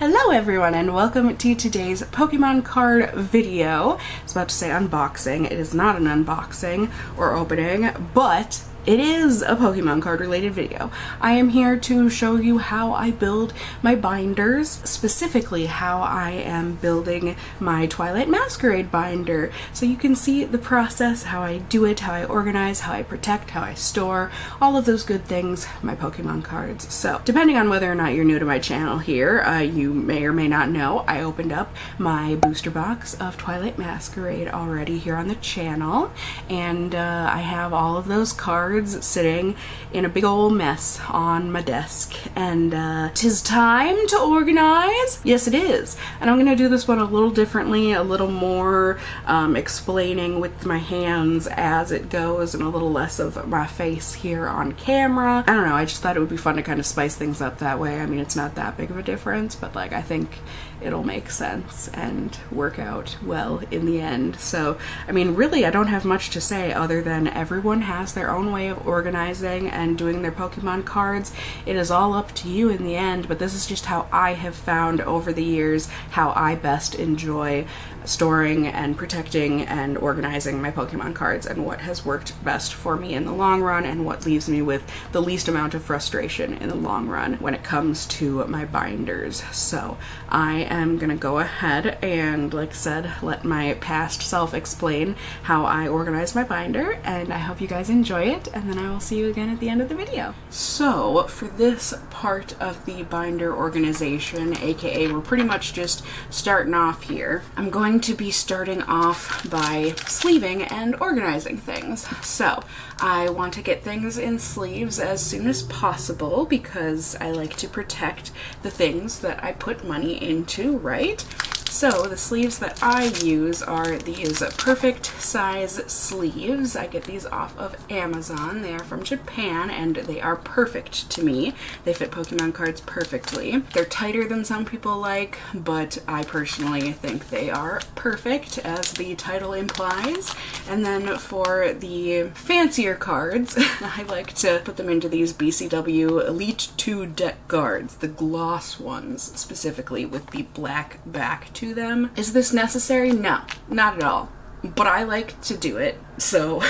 Hello everyone and welcome to today's Pokemon card video. I was about to say unboxing. It is not an unboxing or opening, but it is a Pokemon card related video. I am here to show you how I build my binders, specifically how I am building my Twilight Masquerade binder. So you can see the process, how I do it, how I organize, how I protect, how I store, all of those good things, my Pokemon cards. So depending on whether or not you're new to my channel here, you may or may not know I opened up my booster box of Twilight Masquerade already here on the channel, and I have all of those cards sitting in a big old mess on my desk, and 'tis time to organize. Yes, it is. And I'm gonna do this one a little differently, a little more explaining with my hands as it goes, and a little less of my face here on camera. I don't know, I just thought it would be fun to kind of spice things up that way. I mean, it's not that big of a difference, but like I think it'll make sense and work out well in the end. So, I mean, really I don't have much to say other than everyone has their own way of organizing and doing their Pokemon cards. It is all up to you in the end, but this is just how I have found over the years how I best enjoy storing and protecting and organizing my Pokemon cards, and what has worked best for me in the long run, and what leaves me with the least amount of frustration in the long run when it comes to my binders. So I am gonna go ahead and, like I said, let my past self explain how I organize my binder, and I hope you guys enjoy it, and then I will see you again at the end of the video. So for this part of the binder organization, aka we're pretty much just starting off here, I'm going to be starting off by sleeving and organizing things. So I want to get things in sleeves as soon as possible because I like to protect the things that I put money into, right? So the sleeves that I use are these perfect size sleeves. I get these off of Amazon. They are from Japan and they are perfect to me. They fit Pokemon cards perfectly. They're tighter than some people like, but I personally think they are perfect, as the title implies. And then for the fancier cards, I like to put them into these BCW Elite 2 deck guards, the gloss ones specifically, with the black back to them. Is this necessary? No, not at all. But I like to do it, so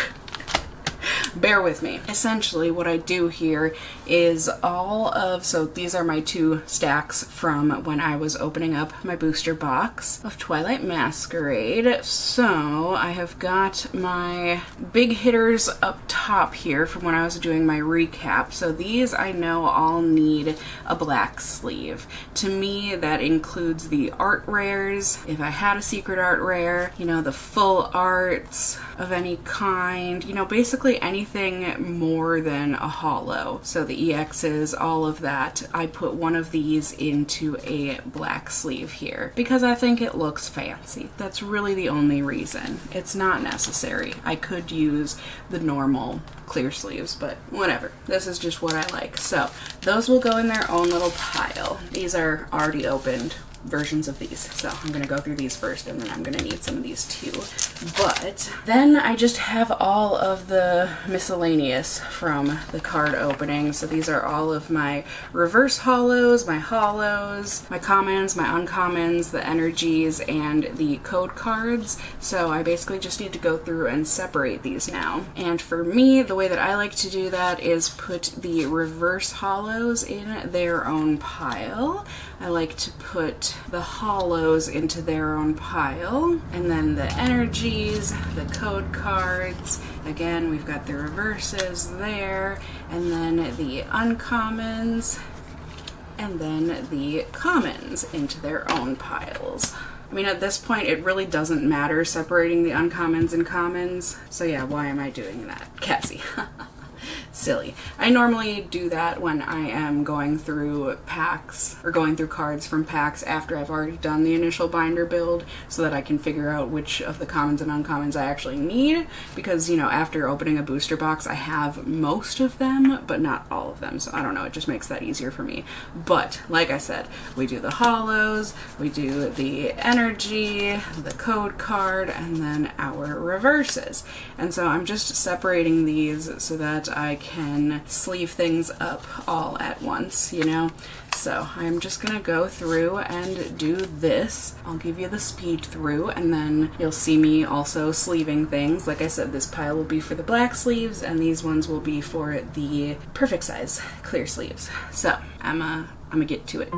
bear with me. Essentially what I do here is so these are my two stacks from when I was opening up my booster box of Twilight Masquerade. So I have got my big hitters up top here from when I was doing my recap. So these I know all need a black sleeve. To me that includes the art rares, if I had a secret art rare, you know, the full arts of any kind, you know, basically anything more than a holo. So the EXs, all of that, I put one of these into a black sleeve here because I think it looks fancy. That's really the only reason. It's not necessary. I could use the normal clear sleeves, but whatever. This is just what I like. So those will go in their own little pile. These are already opened versions of these, so I'm gonna go through these first, and then I'm gonna need some of these too. But then I just have all of the miscellaneous from the card opening. So these are all of my reverse holos, my commons, my uncommons, the energies, and the code cards. So I basically just need to go through and separate these now. And for me, the way that I like to do that is put the reverse holos in their own pile. I like to put the holos into their own pile, and then the energies, the code cards, again we've got the reverses there, and then the uncommons, and then the commons into their own piles. I mean, at this point it really doesn't matter separating the uncommons and commons, so yeah, why am I doing that? Cassie. Silly. I normally do that when I am going through packs, or going through cards from packs after I've already done the initial binder build, so that I can figure out which of the commons and uncommons I actually need, because, you know, after opening a booster box I have most of them, but not all of them, so I don't know, it just makes that easier for me. But like I said, we do the holos, we do the energy, the code card, and then our reverses. And so I'm just separating these so that I can sleeve things up all at once, you know? So I'm just gonna go through and do this. I'll give you the speed through, and then you'll see me also sleeving things. Like I said, this pile will be for the black sleeves, and these ones will be for the perfect size clear sleeves. So I'm gonna get to it.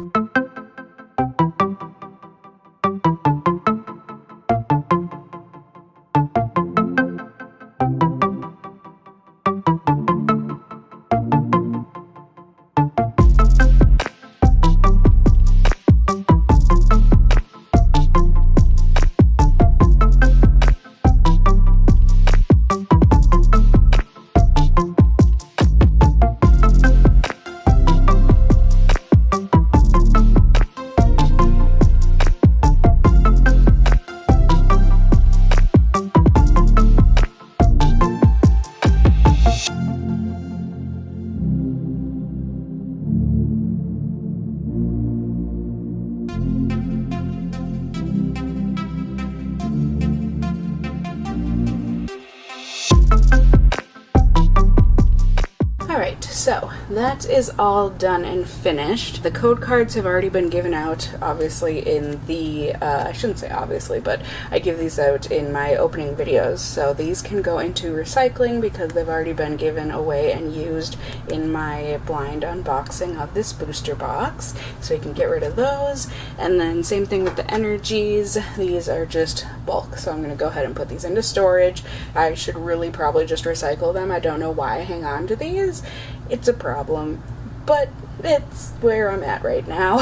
Alright, so that is all done and finished. The code cards have already been given out, obviously, in the, I shouldn't say obviously, but I give these out in my opening videos. So these can go into recycling because they've already been given away and used in my blind unboxing of this booster box. So you can get rid of those. And then same thing with the energies. These are just bulk, so I'm going to go ahead and put these into storage. I should really probably just recycle them. I don't know why I hang on to these. It's a problem, but it's where I'm at right now.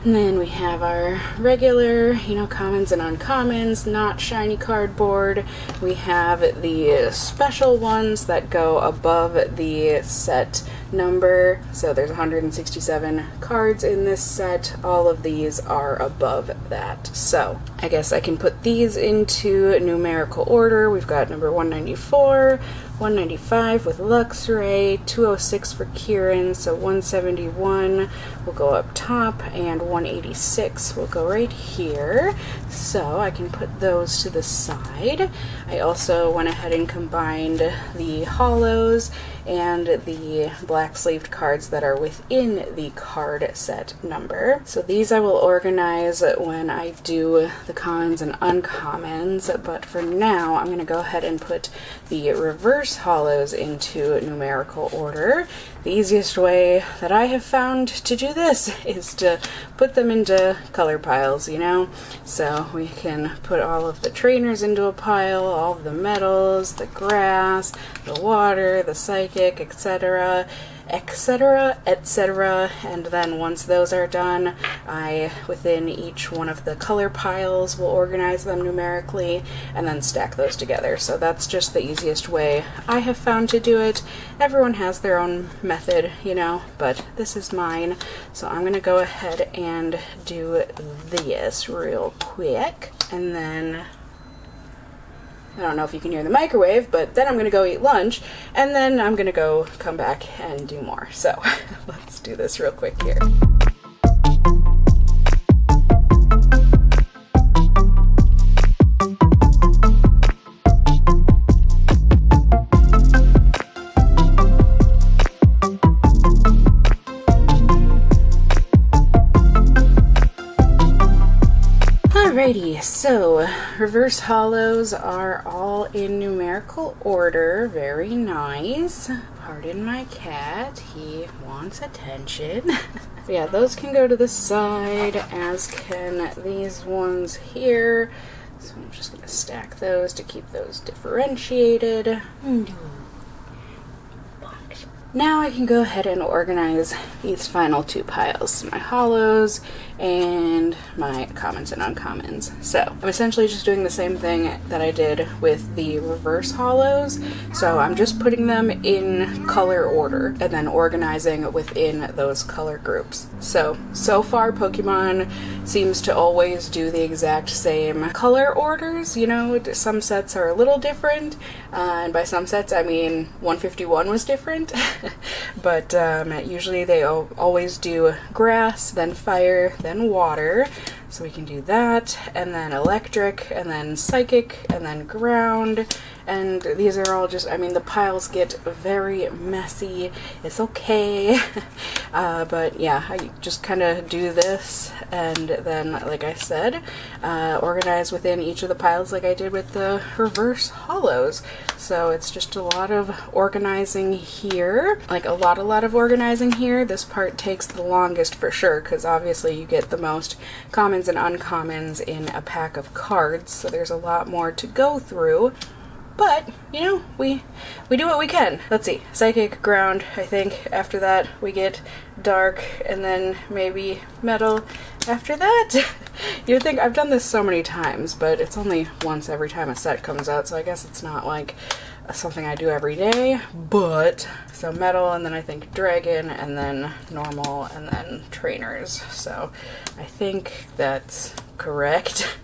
And then we have our regular, you know, commons and uncommons, not shiny cardboard. We have the special ones that go above the set number. So there's 167 cards in this set. All of these are above that. So I guess I can put these into numerical order. We've got number 194, 195 with Luxray, 206 for Kieran, so 171 will go up top, and 186 will go right here. So I can put those to the side. I also went ahead and combined the holos and the black sleeved cards that are within the card set number. So these I will organize when I do the commons and uncommons, but for now I'm going to go ahead and put the reverse holos into numerical order. The easiest way that I have found to do this is to put them into color piles, you know? So we can put all of the trainers into a pile, all of the metals, the grass, the water, the psychic, etc., etc., etc. And then once those are done, I, within each one of the color piles, will organize them numerically and then stack those together. So that's just the easiest way I have found to do it. Everyone has their own method, you know, but this is mine. So I'm gonna go ahead and do this real quick, and then I don't know if you can hear the microwave, but then I'm going to go eat lunch, and then I'm going to go come back and do more. So let's do this real quick here. Alrighty, so reverse holos are all in numerical order. Very nice. Pardon my cat, he wants attention. Yeah, those can go to the side, as can these ones here. So I'm just going to stack those to keep those differentiated. Now I can go ahead and organize these final two piles, my holos and my commons and uncommons. So I'm essentially just doing the same thing that I did with the reverse holos. So I'm just putting them in color order and then organizing within those color groups. So far Pokemon seems to always do the exact same color orders. You know, some sets are a little different, and by some sets I mean 151 was different. But usually they always do grass, then fire, then water. So we can do that, and then electric, and then psychic, and then ground. And these are all just, I mean, the piles get very messy. It's okay. But yeah, I just kind of do this, and then, like I said, organize within each of the piles like I did with the reverse hollows. So it's just a lot of organizing here. Like a lot of organizing here. This part takes the longest for sure, because obviously you get the most commons and uncommons in a pack of cards. So there's a lot more to go through. But, you know, we do what we can. Let's see, psychic, ground, I think. After that, we get dark, and then maybe metal after that. You'd think, I've done this so many times, but it's only once every time a set comes out, so I guess it's not like something I do every day. But, so metal, and then I think dragon, and then normal, and then trainers. So I think that's correct.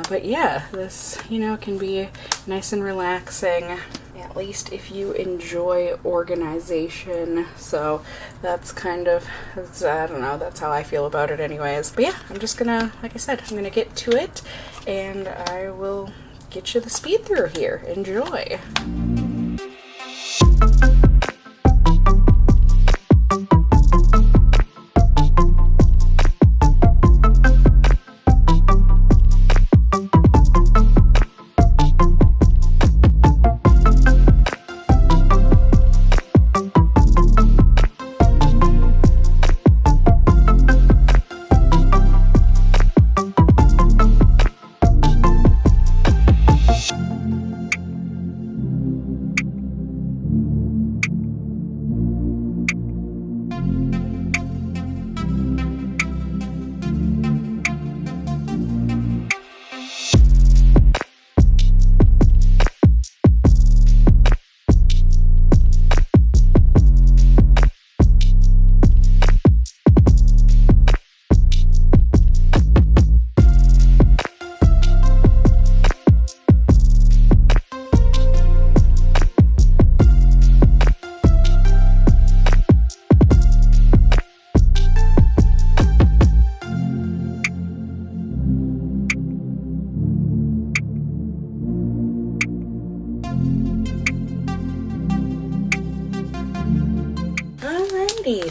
But yeah, this, you know, can be nice and relaxing, at least if you enjoy organization. So that's kind of, I don't know, that's how I feel about it anyways. But yeah, I'm just gonna, like I said, I'm gonna get to it, and I will get you the speed through here. Enjoy!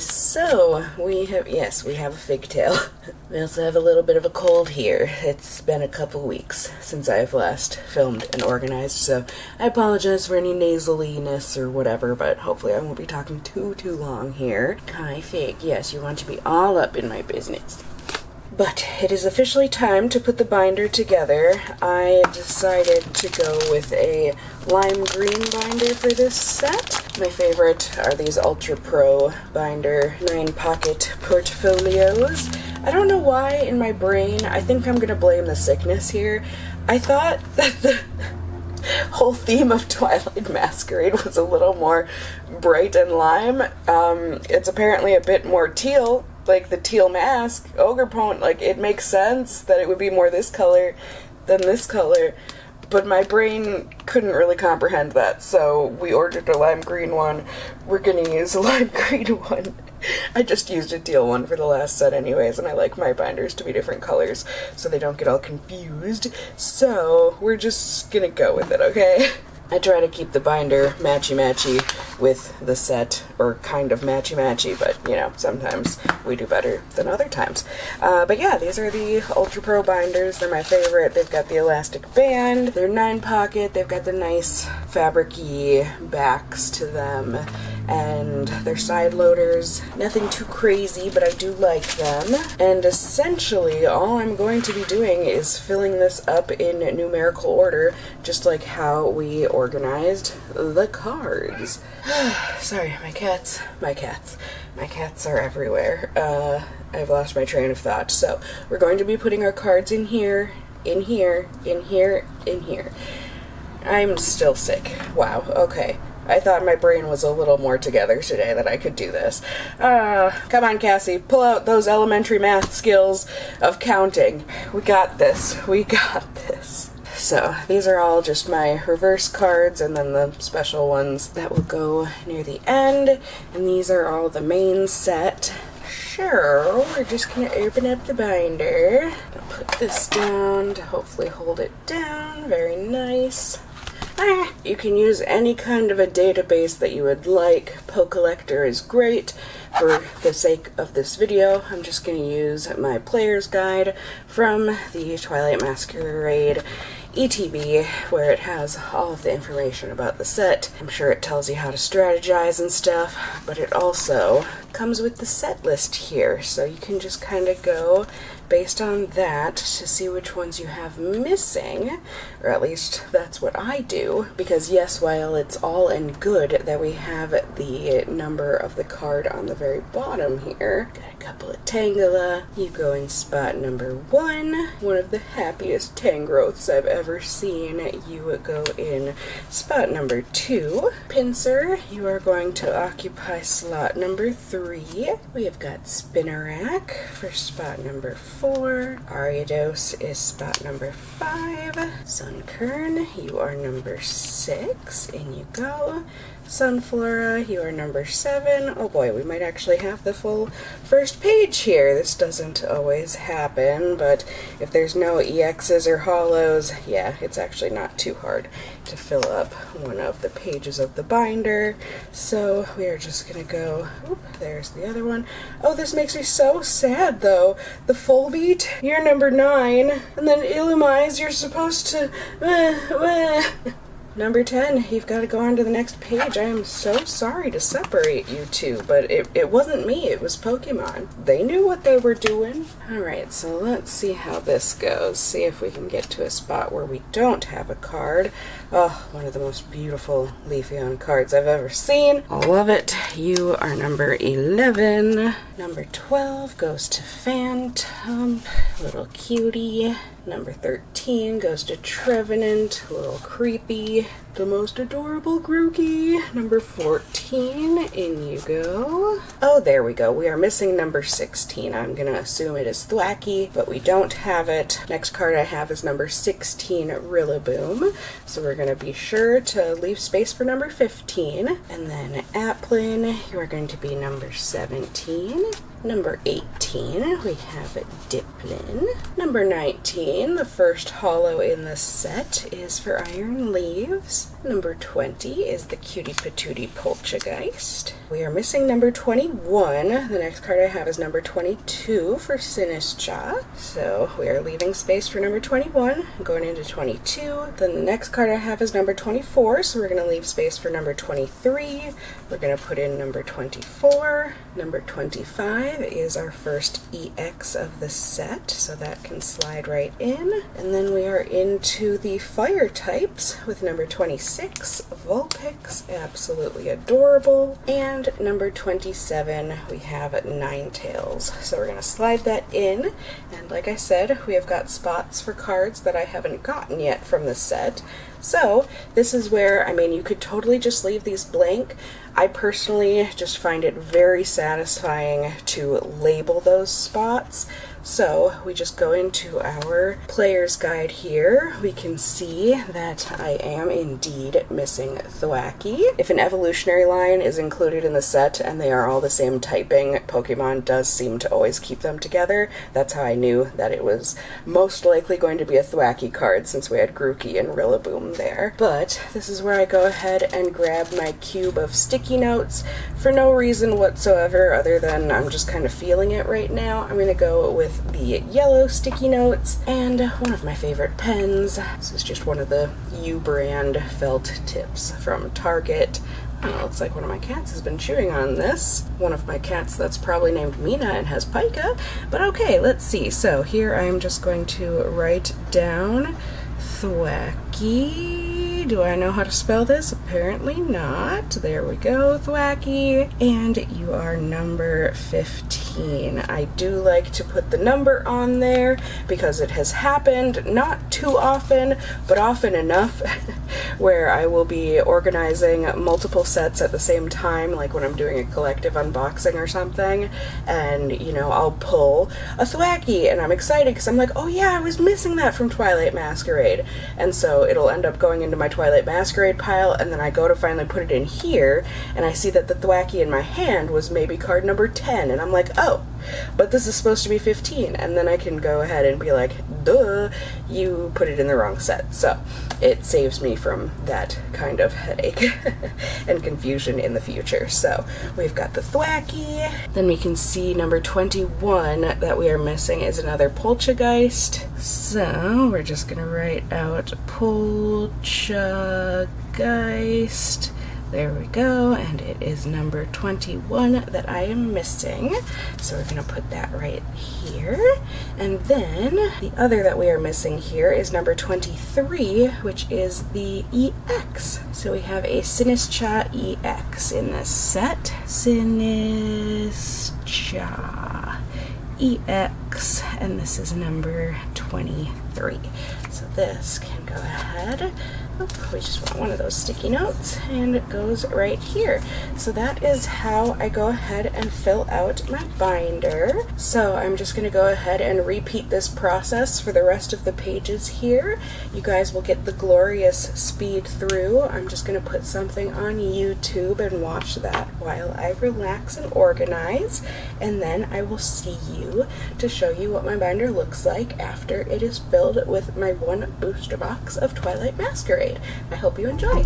So we have, yes, we have a fig tail. We also have a little bit of a cold here. It's been a couple weeks since I've last filmed and organized, so I apologize for any nasaliness or whatever, but hopefully I won't be talking too long here. Hi, Fig. Yes, you want to be all up in my business. But it is officially time to put the binder together. I decided to go with a lime green binder for this set. My favorite are these Ultra Pro binder 9-pocket portfolios. I don't know why in my brain, I think I'm gonna blame the sickness here. I thought that the whole theme of Twilight Masquerade was a little more bright and lime. It's apparently a bit more teal, like the teal mask, Ogre Pont, like it makes sense that it would be more this color than this color, but my brain couldn't really comprehend that, so we ordered a lime green one. We're gonna use a lime green one. I just used a teal one for the last set anyways, and I like my binders to be different colors so they don't get all confused, so we're just gonna go with it, okay? I try to keep the binder matchy-matchy with the set, or kind of matchy-matchy, but, you know, sometimes we do better than other times. But yeah, these are the Ultra Pro binders. They're my favorite. They've got the elastic band. They're 9-pocket. They've got the nice fabric-y backs to them, and they're side loaders. Nothing too crazy, but I do like them. And essentially, all I'm going to be doing is filling this up in numerical order, just like how we organized the cards. Sorry, my cats are everywhere. I've lost my train of thought. So we're going to be putting our cards in here, in here, in here, in here. I'm still sick. Wow, okay. I thought my brain was a little more together today, that I could do this. Come on, Cassie, pull out those elementary math skills of counting. We got this. We got this. So these are all just my reverse cards, and then the special ones that will go near the end. And these are all the main set. So we're just gonna open up the binder. I'll put this down to hopefully hold it down. Very nice. You can use any kind of a database that you would like. Pokelector is great. For the sake of this video, I'm just going to use my player's guide from the Twilight Masquerade ETB, where it has all of the information about the set. I'm sure it tells you how to strategize and stuff, but it also comes with the set list here, so you can just kind of go based on that to see which ones you have missing, or at least that's what I do, because yes, while it's all and good that we have the number of the card on the very bottom here, got a couple of Tangela. You go in spot number 1, one of the happiest Tangrowths I've ever seen. You would go in spot number 2. Pinsir, you are going to occupy slot number 3. We have got Spinnerack for spot number 4. Ariados is spot number 5. Sunkern, you are number 6. In you go. Sunflora, you are number 7. Oh boy, we might actually have the full first page here. This doesn't always happen, but if there's no EXs or holos, yeah, it's actually not too hard to fill up one of the pages of the binder. So we are just gonna go, oop, there's the other one. Oh, this makes me so sad though. The Fullbeat, you're number 9, and then Illumise, you're supposed to, Number 10, you've got to go on to the next page. I am so sorry to separate you two, but it wasn't me, it was Pokemon. They knew what they were doing. Alright, so let's see how this goes. See if we can get to a spot where we don't have a card. Oh, one of the most beautiful Leafeon cards I've ever seen. I love it. You are number 11. Number 12 goes to Phantom, little cutie. Number 13 goes to Trevenant, a little creepy. The most adorable Grookey. Number 14, in you go. Oh, there we go. We are missing number 16. I'm gonna assume it is Thwacky, but we don't have it. Next card I have is number 16, Rillaboom. So we're gonna be sure to leave space for number 15. And then Applin, you are going to be number 17. Number 18, we have Diplin. Number 19, the first holo in the set, is for Iron Leaves. Number 20 is the Cutie Patootie Poltergeist. We are missing number 21. The next card I have is number 22 for Sinistcha. So we are leaving space for number 21, going into 22. Then the next card I have is number 24, so we're going to leave space for number 23. We're going to put in number 24. Number 25 is our first EX of the set, so that can slide right in. And then we are into the fire types with number 26, Vulpix, absolutely adorable. And number 27, we have Ninetales. So we're going to slide that in. And like I said, we have got spots for cards that I haven't gotten yet from the set. So this is where, I mean, you could totally just leave these blank. I personally just find it very satisfying to label those spots. So we just go into our player's guide here. We can see that I am indeed missing Thwacky. If an evolutionary line is included in the set and they are all the same typing, Pokemon does seem to always keep them together. That's how I knew that it was most likely going to be a Thwacky card, since we had Grookey and Rillaboom there. But this is where I go ahead and grab my cube of sticky notes for no reason whatsoever other than I'm just kind of feeling it right now. I'm gonna go with the yellow sticky notes and one of my favorite pens. This is just one of the U brand felt tips from Target. Oh, looks like one of my cats has been chewing on this. One of my cats that's probably named Mina and has pica. But okay, let's see. So here I am just going to write down Thwacky. Do I know how to spell this? Apparently not. There we go, Thwacky. And you are number 15. I do like to put the number on there because it has happened not too often, but often enough where I will be organizing multiple sets at the same time, like when I'm doing a collective unboxing or something, and you know, I'll pull a Thwacky and I'm excited because I'm like, oh yeah, I was missing that from Twilight Masquerade. And so it'll end up going into my Twilight Masquerade pile, and then I go to finally put it in here and I see that the Thwacky in my hand was maybe card number 10, and I'm like, oh, but this is supposed to be 15, and then I can go ahead and be like, duh, you put it in the wrong set. So it saves me from that kind of headache and confusion in the future. So we've got the thwacky. Then we can see number 21 that we are missing is another poltergeist. So we're just gonna write out poltergeist. There we go, and it is number 21 that I am missing. So we're gonna put that right here. And then the other that we are missing here is number 23, which is the EX. So we have a Sinischa EX in this set. Sinischa EX, and this is number 23. So this can go ahead. Oh, we just want one of those sticky notes, and it goes right here. So that is how I go ahead and fill out my binder. So I'm just going to go ahead and repeat this process for the rest of the pages here. You guys will get the glorious speed through. I'm just going to put something on YouTube and watch that while I relax and organize, and then I will see you to show you what my binder looks like after it is filled with my one booster box of Twilight Masquerade. I hope you enjoy.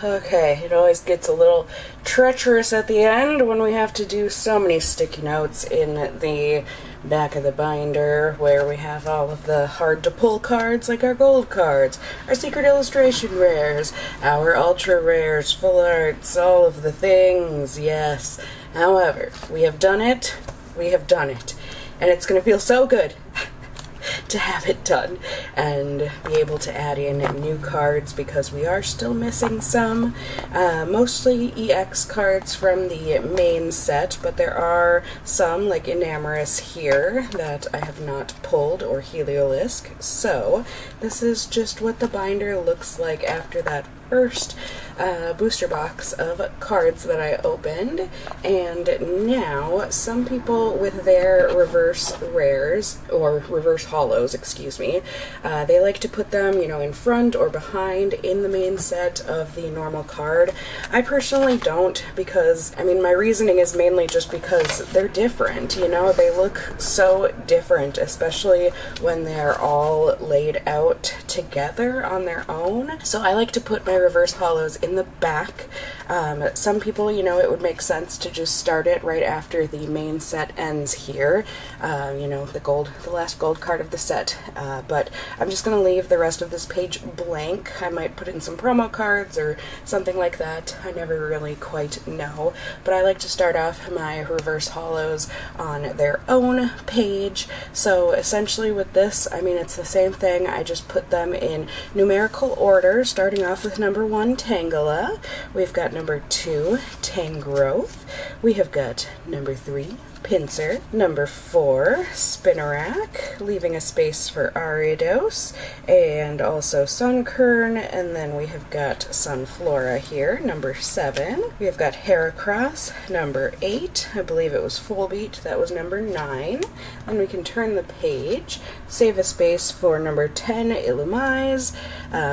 Okay, it always gets a little treacherous at the end when we have to do so many sticky notes in the back of the binder, where we have all of the hard to pull cards like our gold cards, our secret illustration rares, our ultra rares, full arts, all of the things, yes. However, we have done it, and it's going to feel so good to have it done and be able to add in new cards, because we are still missing some, mostly EX cards from the main set, but there are some like Enamorous here that I have not pulled, or Heliolisk. So this is just what the binder looks like after that first booster box of cards that I opened. And now some people with their reverse rares, or reverse holos, excuse me, they like to put them, you know, in front or behind in the main set of the normal card. I personally don't, because, I mean, my reasoning is mainly just because they're different, you know, they look so different, especially when they're all laid out together on their own. So I like to put my reverse holos in the back. Some people, you know, it would make sense to just start it right after the main set ends here, you know, the last gold card of the set, but I'm just going to leave the rest of this page blank. I might put in some promo cards or something like that. I never really quite know, but I like to start off my reverse holos on their own page. So essentially with this, I mean, it's the same thing. I just put them in numerical order, starting off with number number 1 Tangela. We've got number 2 Tangrowth. We have got number 3 Pinsir, number 4 Spinnerack, leaving a space for Ariados, and also Sunkern, and then we have got Sunflora here, number 7. We have got Heracross, number 8. I believe it was Full Beat, that was number 9. Then we can turn the page, save a space for number 10 Illumise.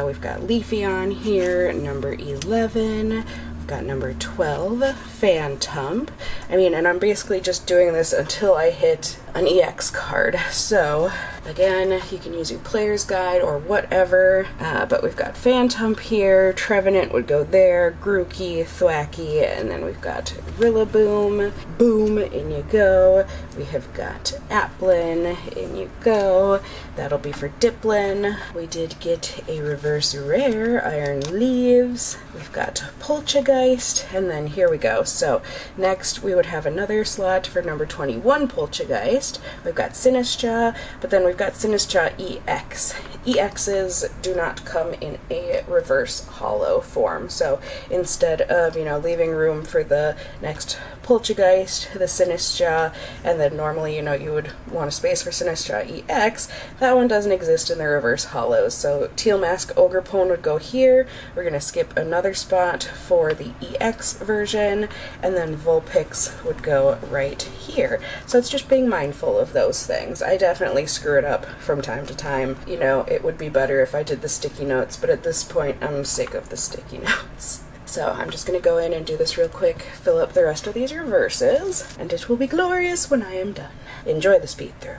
We've got Leafeon here, number 11. Got number 12, Phantom. And I'm basically just doing this until I hit an EX card. So, again, you can use your player's guide or whatever, but we've got Phantom here, Trevenant would go there, Grookey, Thwacky, and then we've got Rillaboom, boom, in you go. We have got Applin, in you go. That'll be for Diplin. We did get a reverse rare, Iron Leaves. We've got Poltergeist, and then here we go. So next we would have another slot for number 21 Poltergeist. We've got Sinistcha, but then we've got Sinistcha EX. EXs do not come in a reverse holo form. So instead of, leaving room for the next Poltergeist, the Sinistcha, and then normally, you would want a space for Sinistcha EX, that one doesn't exist in the reverse holos. So Teal Mask Ogrepone would go here. We're going to skip another spot for the EX version, and then Vulpix would go right here. So it's just being mindful of those things. I definitely screw it up from time to time. It would be better if I did the sticky notes, but at this point I'm sick of the sticky notes. So I'm just going to go in and do this real quick, fill up the rest of these reverses, and it will be glorious when I am done. Enjoy the speed through.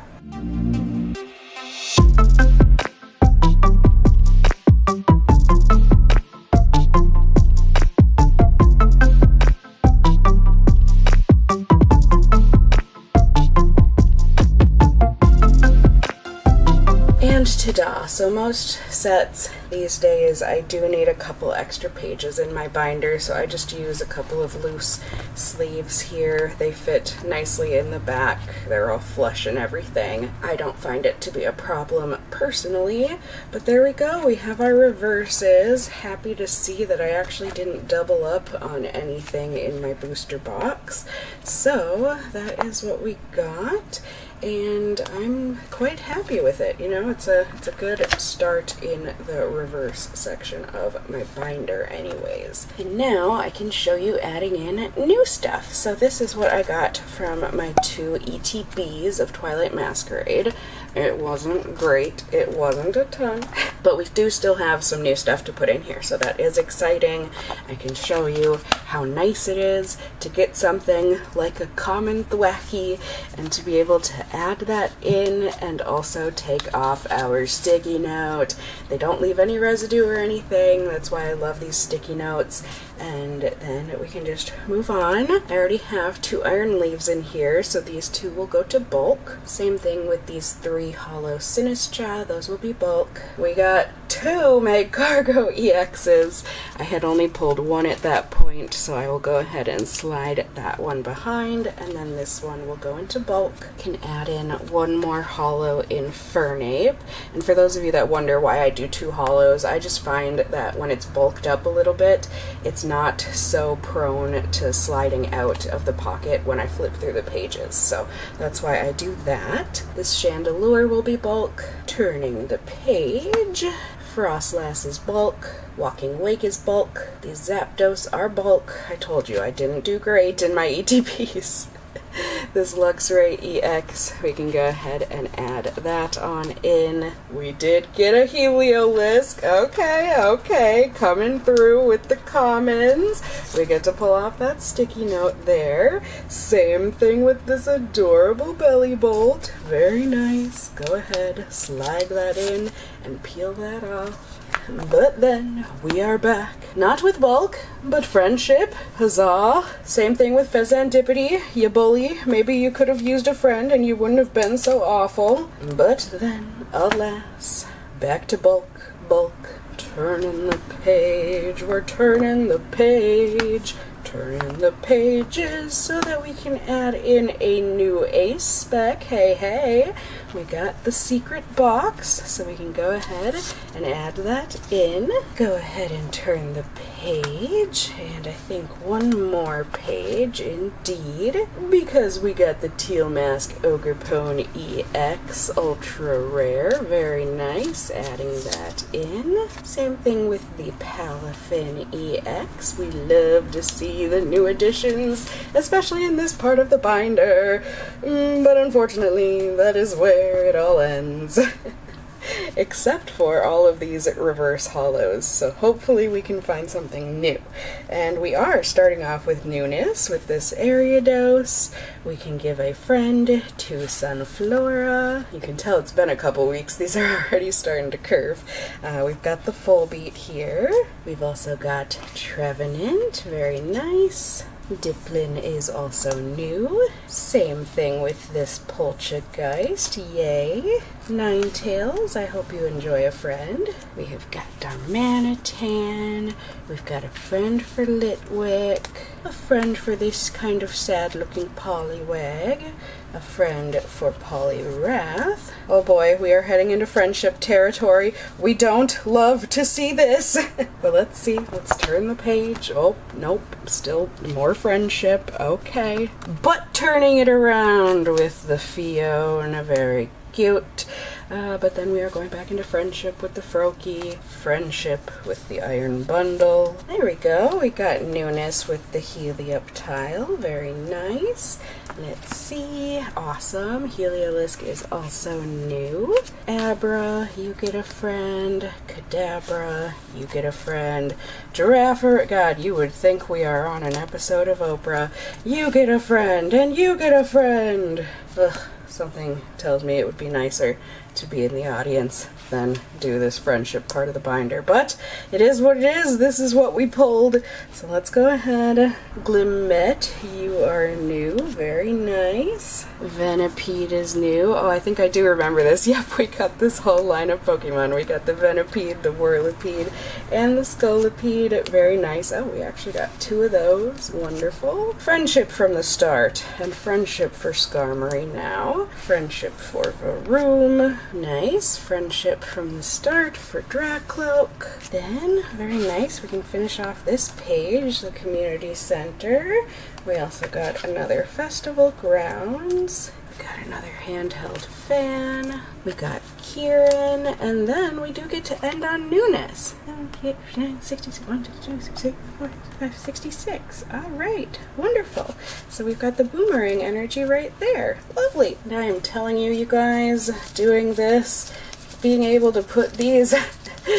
Ta-da! So most sets these days I do need a couple extra pages in my binder, so I just use a couple of loose sleeves here. They fit nicely in the back. They're all flush and everything. I don't find it to be a problem personally, but there we go. We have our reverses. Happy to see that I actually didn't double up on anything in my booster box. So that is what we got, and I'm quite happy with it. It's a good start in the reverse section of my binder anyways. And now I can show you adding in new stuff. So this is what I got from my 2 ETBs of Twilight Masquerade. It wasn't great, it wasn't a ton, but we do still have some new stuff to put in here, so that is exciting. I can show you how nice it is to get something like a common Thwacky and to be able to add that in and also take off our sticky note. They don't leave any residue or anything, that's why I love these sticky notes. And then we can just move on. I already have 2 Iron Leaves in here, so these 2 will go to bulk. Same thing with these 3 Holo Sinistcha, those will be bulk. We got 2 Magcargo EXs. I had only pulled 1 at that point, so I will go ahead and slide that one behind, and then this one will go into bulk. Can add in 1 more holo in Fernape. And for those of you that wonder why I do 2 holos, I just find that when it's bulked up a little bit, it's not so prone to sliding out of the pocket when I flip through the pages. So that's why I do that. This Chandelure will be bulk. Turning the page. Frostlass is bulk. Walking Wake is bulk. These Zapdos are bulk. I told you I didn't do great in my ETPs. This Luxray EX, we can go ahead and add that on in. We did get a Heliolisk. Okay, coming through with the commons. We get to pull off that sticky note there. Same thing with this adorable Belly Bolt. Very nice. Go ahead, slide that in and peel that off. But then we are back. Not with bulk, but friendship. Huzzah! Same thing with Fezandipity. You bully. Maybe you could have used a friend and you wouldn't have been so awful. But then, alas, back to bulk. Turning the page. We're turning the page. turn the pages so that we can add in a new ace spec. Hey, we got the secret box, so we can go ahead and add that in. Go ahead and turn the page, and I think one more page indeed, because we got the Teal Mask Ogrepone EX Ultra Rare. Very nice, adding that in. Same thing with the Palafin EX. We love to see the new additions, especially in this part of the binder, but unfortunately that is where it all ends. Except for all of these reverse holos, so hopefully we can find something new. And we are starting off with newness with this Ariados. We can give a friend to Sunflora. You can tell it's been a couple weeks, these are already starting to curve. We've got the Full Beat here. We've also got Trevenant, very nice. Diplin is also new. Same thing with this Poltergeist, yay. Ninetales, I hope you enjoy a friend. We have got Darmanitan, we've got a friend for Litwick, a friend for this kind of sad looking Poliwag, a friend for Poliwrath. Oh boy, we are heading into friendship territory. We don't love to see this. But let's see, let's turn the page. Oh, nope, still more friendship, okay. But turning it around with the Fiona, very cute. But then we are going back into friendship with the Froakie, friendship with the Iron Bundle. There we go, we got newness with the Helioptile, very nice. Let's see, awesome. Heliolisk is also new. Abra, you get a friend. Kadabra, you get a friend. Giraffe, God, you would think we are on an episode of Oprah. You get a friend, and you get a friend. Ugh. Something tells me it would be nicer to be in the audience than do this friendship part of the binder. But it is what it is. This is what we pulled. So let's go ahead. Glimmet, you are new. Very nice. Venipede is new. Oh, I think I do remember this. Yep, we got this whole line of Pokemon. We got the Venipede, the Whirlipede, and the Scolipede. Very nice. Oh, we actually got two of those. Wonderful. Friendship from the start, and friendship for Skarmory now. Friendship for Varoom. Nice. Friendship from the start for Dracloak. Then, very nice, we can finish off this page, the community center. We also got another festival grounds. We got another handheld fan. We got Kieran, and then we do get to end on newness. 66. All right, wonderful. So we've got the boomerang energy right there. Lovely. And I am telling you, you guys, doing this, being able to put these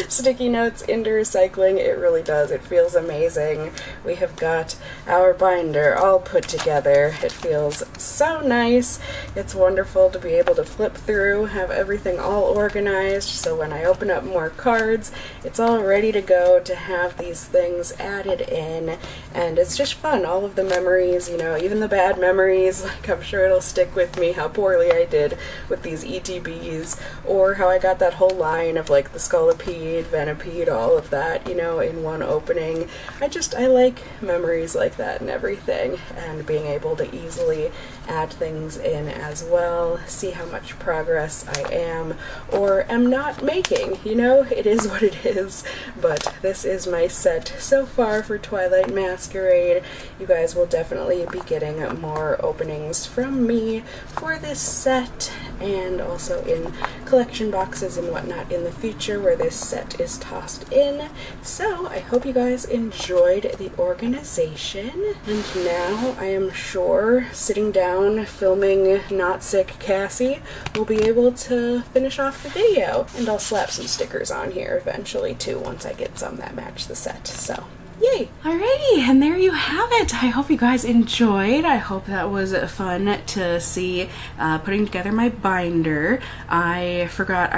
sticky notes into recycling, it really does. It feels amazing. We have got our binder all put together. It feels so nice. It's wonderful to be able to flip through, have everything all organized, so when I open up more cards, it's all ready to go to have these things added in, and it's just fun. All of the memories, you know, even the bad memories, like I'm sure it'll stick with me how poorly I did with these ETBs, or how I got that whole line of like the Scolipede, Venipede, all of that, you know, in one opening. I like memories like that and everything, and being able to easily add things in as well, see how much progress I am or am not making, you know, it is what it is. But this is my set so far for Twilight Masquerade. You guys will definitely be getting more openings from me for this set, and also in collection boxes and whatnot in the future where this set is tossed in. So I hope you guys enjoyed the organization, and now I am sure sitting down filming Not Sick Cassie will be able to finish off the video, and I'll slap some stickers on here eventually too once I get some that match the set. So yay! Alrighty, and there you have it. I hope you guys enjoyed. I hope that was fun to see putting together my binder. I forgot,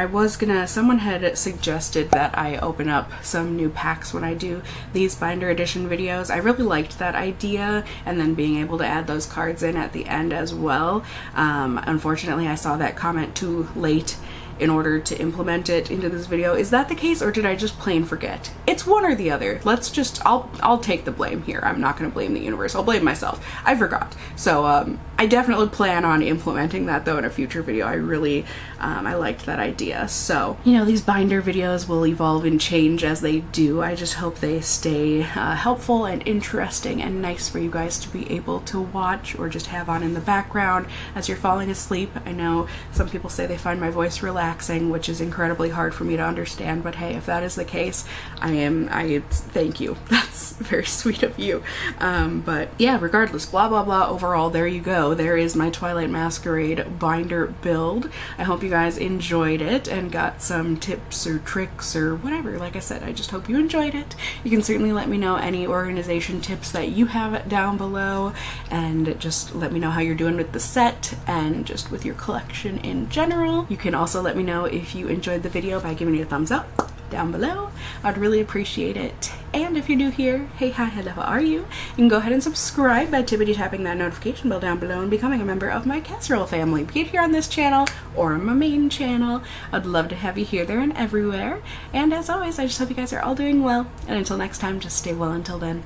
someone had suggested that I open up some new packs when I do these binder edition videos. I really liked that idea, and then being able to add those cards in at the end as well. Unfortunately, I saw that comment too late in order to implement it into this video. Is that the case, or did I just plain forget? It's one or the other. Let's just, I'll take the blame here. I'm not gonna blame the universe. I'll blame myself. I forgot. So I definitely plan on implementing that though in a future video. I really, I liked that idea. So, you know, these binder videos will evolve and change as they do. I just hope they stay helpful and interesting and nice for you guys to be able to watch or just have on in the background as you're falling asleep. I know some people say they find my voice relaxing, which is incredibly hard for me to understand, but hey, if that is the case, I thank you. That's very sweet of you. But yeah, regardless, blah blah blah, overall, there you go. There is my Twilight Masquerade binder build. I hope you guys enjoyed it and got some tips or tricks or whatever. Like I said, I just hope you enjoyed it. You can certainly let me know any organization tips that you have down below, and just let me know how you're doing with the set and just with your collection in general. You can also let me know if you enjoyed the video by giving it a thumbs up down below. I'd really appreciate it. And if you're new here, hey, hi, hello, how are you? You can go ahead and subscribe by tippity tapping that notification bell down below and becoming a member of my casserole family, be it here on this channel or on my main channel. I'd love to have you here, there, and everywhere. And as always, I just hope you guys are all doing well. And until next time, just stay well until then.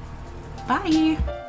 Bye!